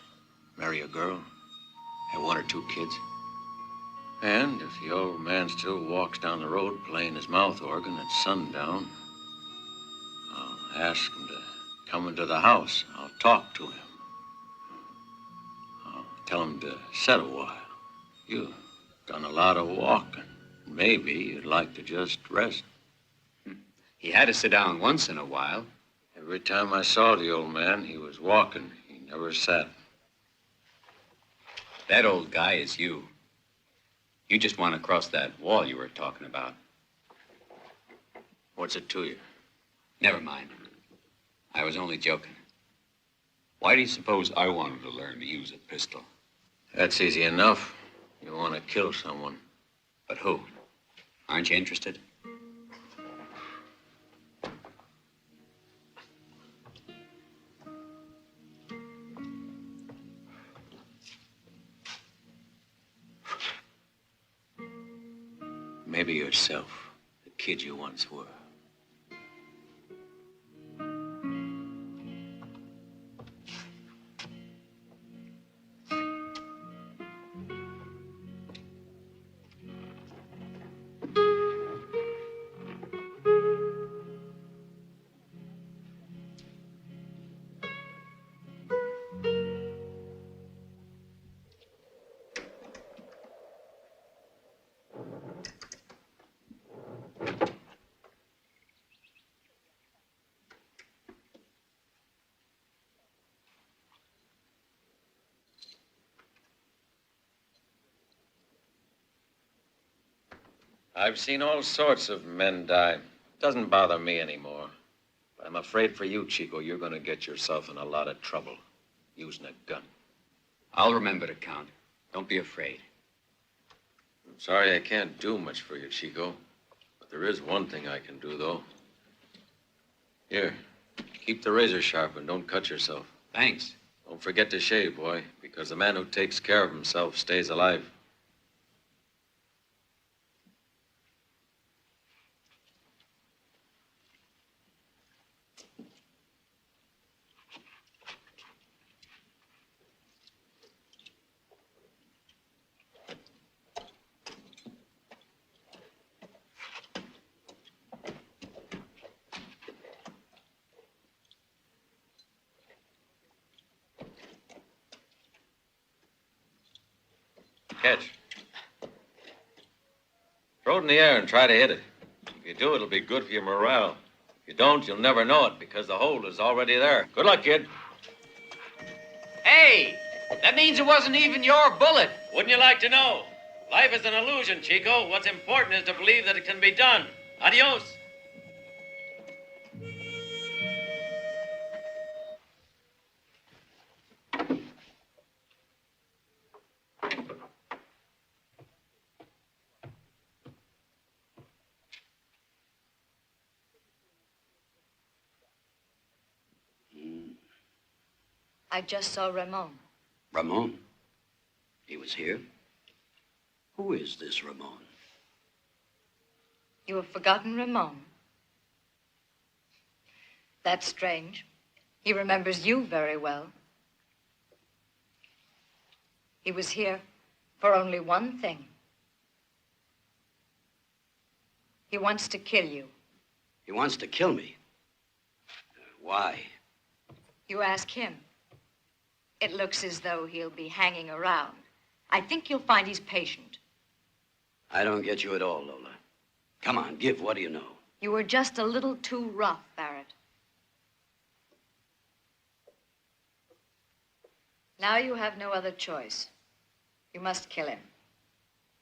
marry a girl, have 1 or 2 kids. And if the old man still walks down the road playing his mouth organ at sundown, I'll ask him to come into the house. I'll talk to him. I'll tell him to sit a while. You've done a lot of walking. Maybe you'd like to just rest. He had to sit down once in a while. Every time I saw the old man, he was walking. He never sat. That old guy is you. You just want to cross that wall you were talking about. What's it to you? Never mind. I was only joking. Why do you suppose I wanted to learn to use a pistol? That's easy enough. You want to kill someone. But who? Aren't you interested? Maybe yourself, the kid you once were. I've seen all sorts of men die. Doesn't bother me anymore. But I'm afraid for you, Chico, you're going to get yourself in a lot of trouble using a gun. I'll remember to count. Don't be afraid. I'm sorry I can't do much for you, Chico. But there is one thing I can do, though. Here, keep the razor sharp and don't cut yourself. Thanks. Don't forget to shave, boy, because the man who takes care of himself stays alive. Catch. Throw it in the air and try to hit it. If you do, it'll be good for your morale. If you don't, you'll never know it because the hole is already there. Good luck, kid. Hey, that means it wasn't even your bullet. Wouldn't you like to know? Life is an illusion, Chico. What's important is to believe that it can be done. Adios. I just saw Ramon. Ramon? He was here? Who is this Ramon? You have forgotten Ramon. That's strange. He remembers you very well. He was here for only one thing. He wants to kill you. He wants to kill me. Why? You ask him. It looks as though he'll be hanging around. I think you'll find he's patient. I don't get you at all, Lola. Come on, give. What do you know? You were just a little too rough, Barrett. Now you have no other choice. You must kill him.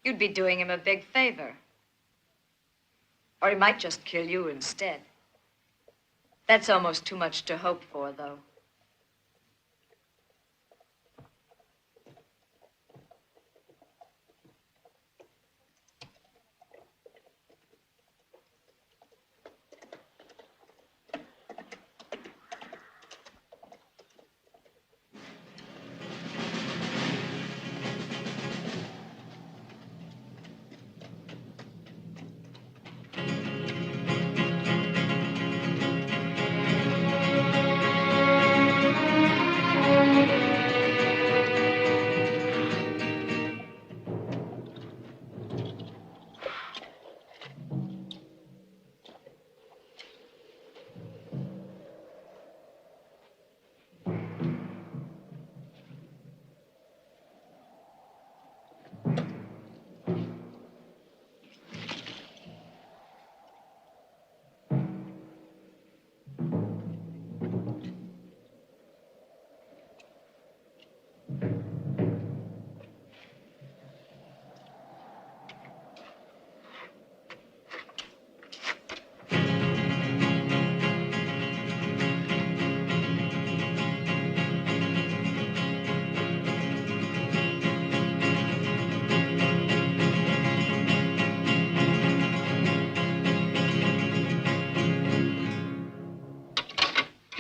You'd be doing him a big favor. Or he might just kill you instead. That's almost too much to hope for, though.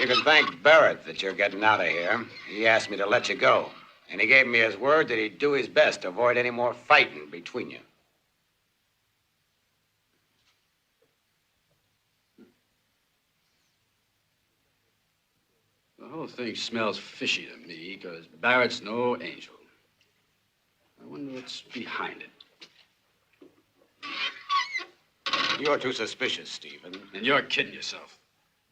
you can thank Barrett that you're getting out of here. He asked me to let you go. And he gave me his word that he'd do his best to avoid any more fighting between you. The whole thing smells fishy to me, because Barrett's no angel. I wonder what's behind it. You're too suspicious, Stephen. And you're kidding yourself.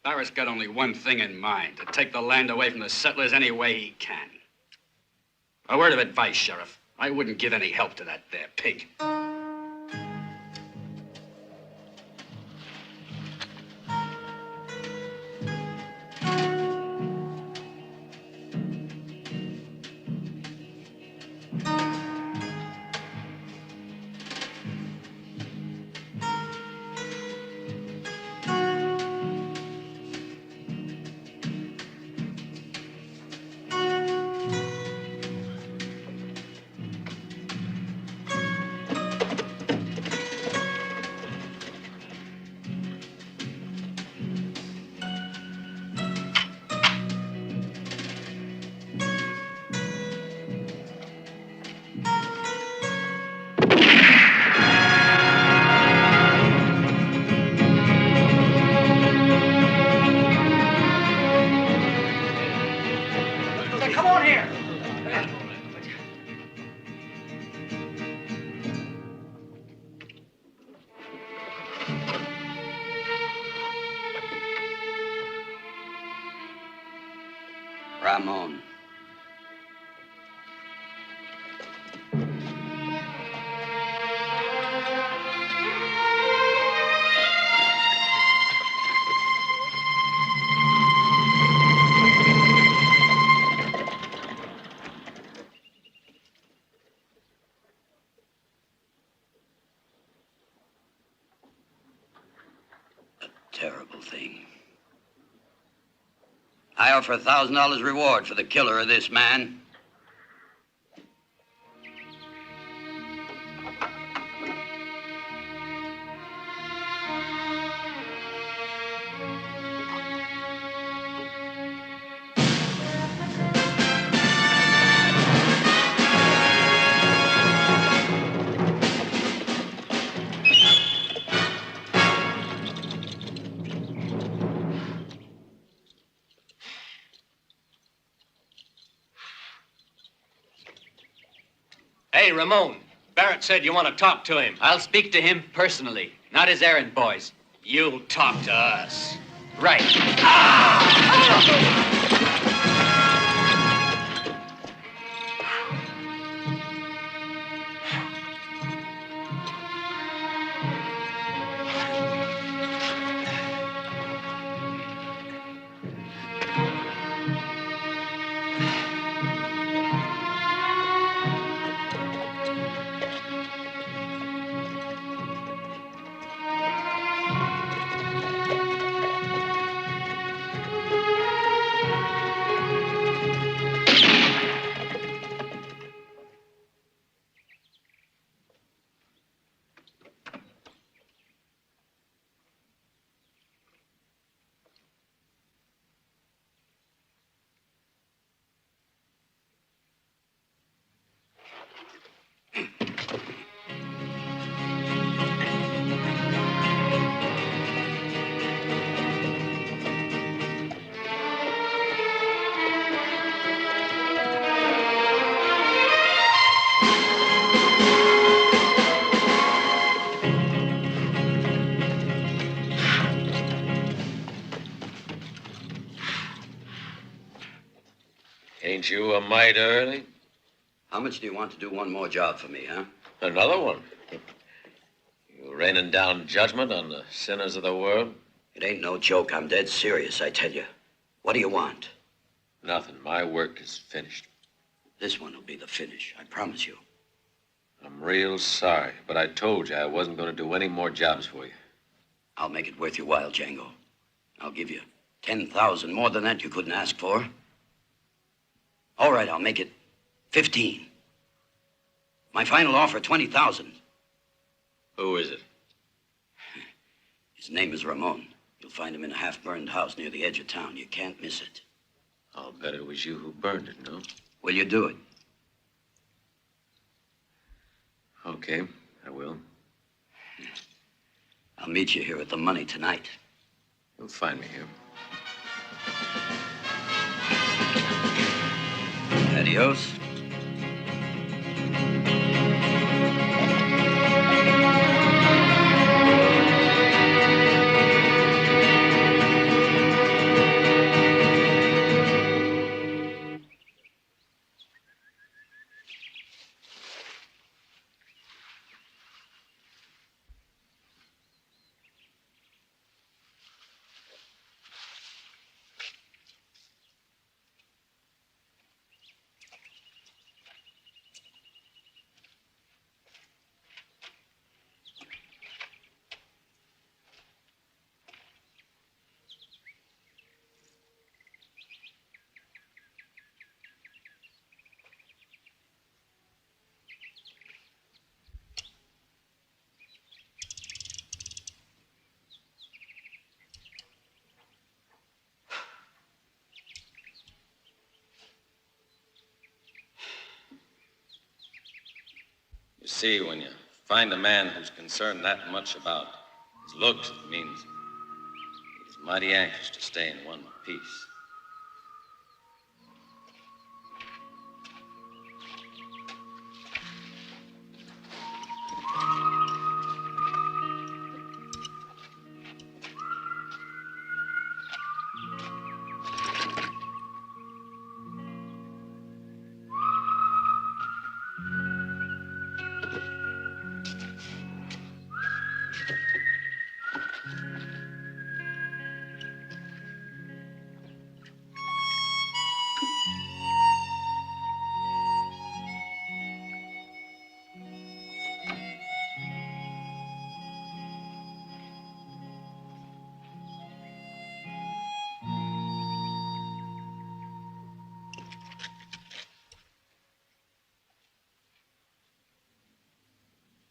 Barrett's got only one thing in mind, to take the land away from the settlers any way he can. A word of advice, Sheriff. I wouldn't give any help to that there pig. Ramon. A terrible thing. I offer $1,000 reward for the killer of this man. Hey, Ramon. Barrett said you want to talk to him. I'll speak to him personally, not his errand boys. You'll talk to us. Right. Ain't you a mite early? How much do you want to do one more job for me, huh? Another one? You raining down judgment on the sinners of the world? It ain't no joke. I'm dead serious, I tell you. What do you want? Nothing. My work is finished. This one will be the finish, I promise you. I'm real sorry, but I told you I wasn't going to do any more jobs for you. I'll make it worth your while, Django. I'll give you 10,000. More than that you couldn't ask for. All right, I'll make it 15. My final offer, 20,000. Who is it? His name is Ramon. You'll find him in a half-burned house near the edge of town. You can't miss it. I'll bet it was you who burned it, no? Will you do it? Okay, I will. I'll meet you here with the money tonight. You'll find me here. Adios. You see, when you find a man who's concerned that much about his looks, it means he's mighty anxious to stay in one piece.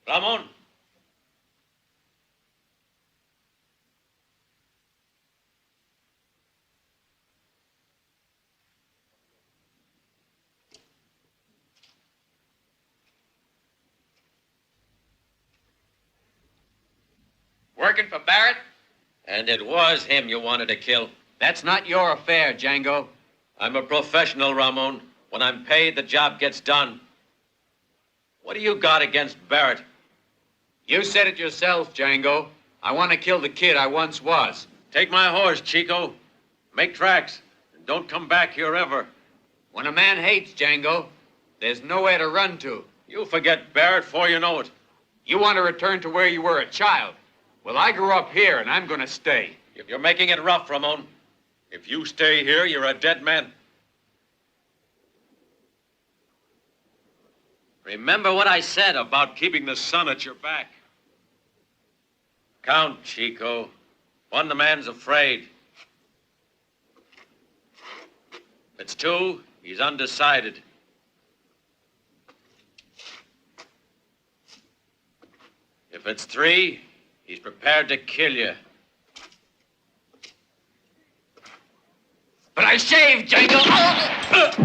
Ramon. Working for Barrett? And it was him you wanted to kill. That's not your affair, Django. I'm a professional, Ramon. When I'm paid, the job gets done. What do you got against Barrett? You said it yourself, Django. I want to kill the kid I once was. Take my horse, Chico. Make tracks. And don't come back here ever. When a man hates, Django, there's nowhere to run to. You'll forget Barrett before you know it. You want to return to where you were a child. Well, I grew up here, and I'm going to stay. You're making it rough, Ramon. If you stay here, you're a dead man. Remember what I said about keeping the sun at your back. Count, Chico. One, the man's afraid. If it's two, he's undecided. If it's three, he's prepared to kill you. But I shaved, Django!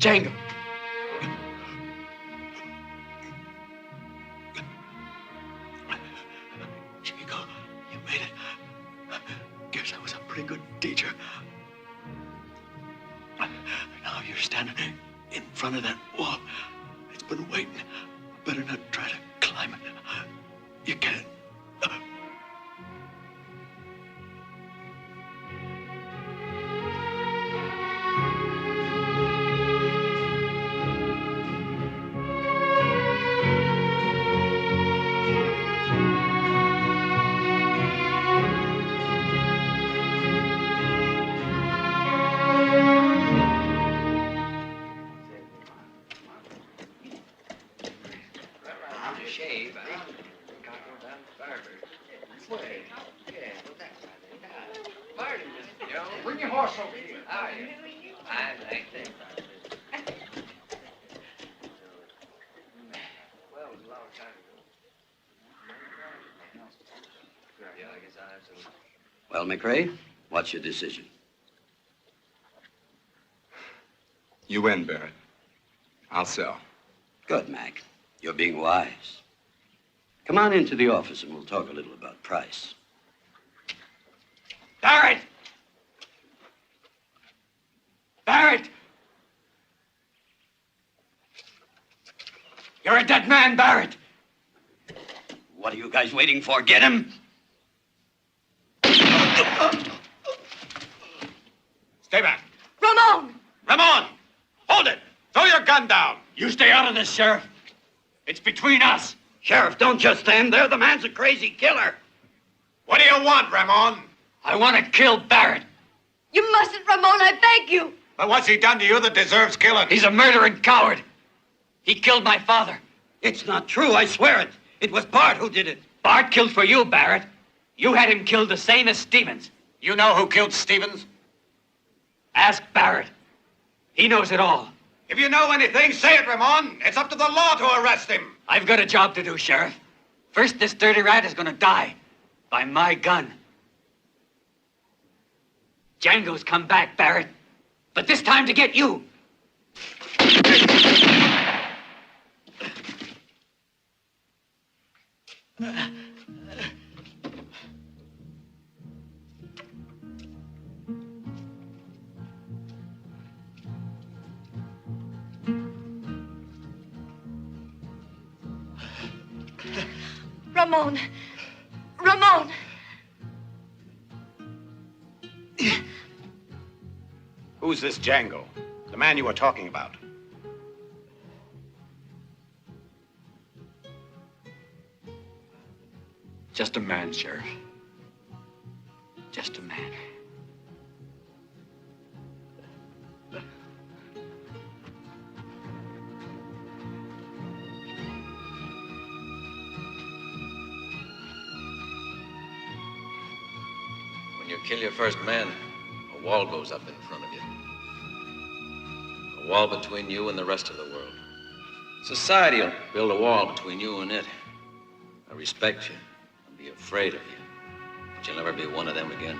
Django. Chico, you made it. Guess I was a pretty good teacher. Now you're standing in front of that wall. It's been waiting. Better not try to climb it. You can't. Bring your horse over here. How are you? Fine, thank you. Well, it was a long time ago. Yeah, I guess I have some. Well, McRae, what's your decision? You win, Barrett. I'll sell. Good, Mac. You're being wise. Come on into the office and we'll talk a little about price. Barrett! Barrett! You're a dead man, Barrett! What are you guys waiting for? Get him! Stay back. Ramon! Ramon! Hold it! Throw your gun down! You stay out of this, Sheriff. It's between us. Sheriff, don't just stand there. The man's a crazy killer. What do you want, Ramon? I want to kill Barrett. You mustn't, Ramon, I beg you. But what's he done to you that deserves killing? He's a murdering coward. He killed my father. It's not true, I swear it. It was Bart who did it. Bart killed for you, Barrett. You had him killed the same as Stevens. You know who killed Stevens? Ask Barrett. He knows it all. If you know anything, say it, Ramon. It's up to the law to arrest him. I've got a job to do, Sheriff. First, this dirty rat is going to die by my gun. Django's come back, Barrett. But this time to get you. Ramon. Ramon. Who's this Django? The man you were talking about? Just a man, Sheriff. Just a man. When you kill your first man, a wall goes up in front of you. A wall between you and the rest of the world. Society will build a wall between you and it. I respect you and be afraid of you, but you'll never be one of them again.